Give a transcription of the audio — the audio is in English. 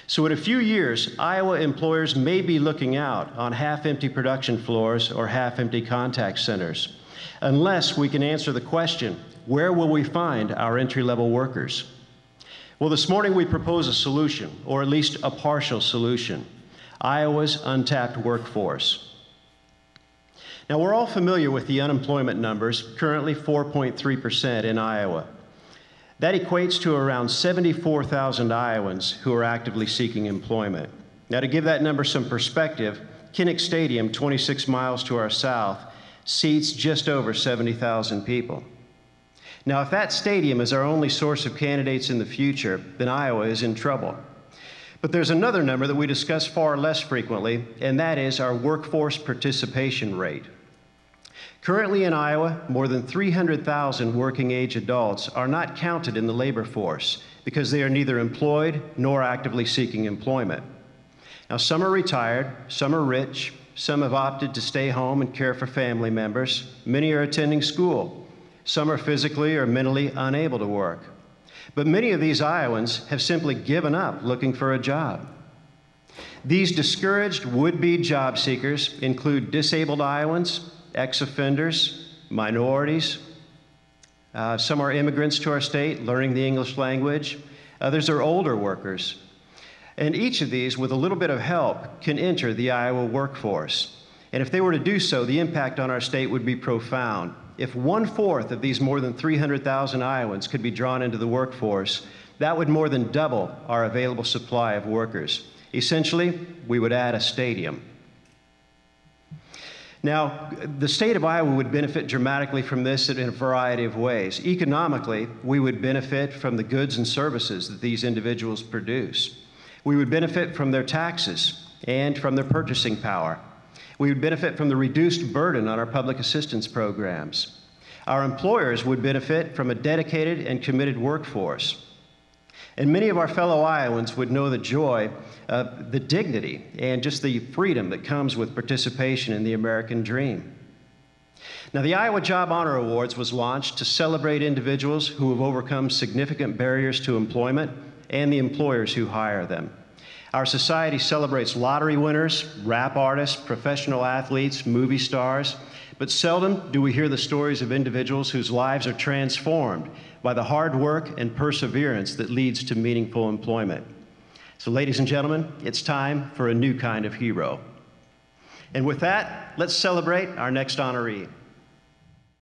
So in a few years, Iowa employers may be looking out on half-empty production floors or half-empty contact centers, unless we can answer the question, where will we find our entry-level workers? Well, this morning we propose a solution, or at least a partial solution: Iowa's untapped workforce. Now, we're all familiar with the unemployment numbers, currently 4.3% in Iowa. That equates to around 74,000 Iowans who are actively seeking employment. Now, to give that number some perspective, Kinnick Stadium, 26 miles to our south, seats just over 70,000 people. Now, if that stadium is our only source of candidates in the future, then Iowa is in trouble. But there's another number that we discuss far less frequently, and that is our workforce participation rate. Currently in Iowa, more than 300,000 working-age adults are not counted in the labor force because they are neither employed nor actively seeking employment. Now, some are retired, some are rich, some have opted to stay home and care for family members, many are attending school, some are physically or mentally unable to work. But many of these Iowans have simply given up looking for a job. These discouraged would-be job seekers include disabled Iowans, ex-offenders, minorities. Some are immigrants to our state learning the English language. Others are older workers. And each of these, with a little bit of help, can enter the Iowa workforce. And if they were to do so, the impact on our state would be profound. If 1/4 of these more than 300,000 Iowans could be drawn into the workforce, that would more than double our available supply of workers. Essentially, we would add a stadium. Now, the state of Iowa would benefit dramatically from this in a variety of ways. Economically, we would benefit from the goods and services that these individuals produce. We would benefit from their taxes and from their purchasing power. We would benefit from the reduced burden on our public assistance programs. Our employers would benefit from a dedicated and committed workforce. And many of our fellow Iowans would know the joy of the dignity and just the freedom that comes with participation in the American dream. Now, the Iowa Job Honor Awards was launched to celebrate individuals who have overcome significant barriers to employment and the employers who hire them. Our society celebrates lottery winners, rap artists, professional athletes, movie stars, but seldom do we hear the stories of individuals whose lives are transformed by the hard work and perseverance that leads to meaningful employment. So, ladies and gentlemen, it's time for a new kind of hero. And with that, let's celebrate our next honoree.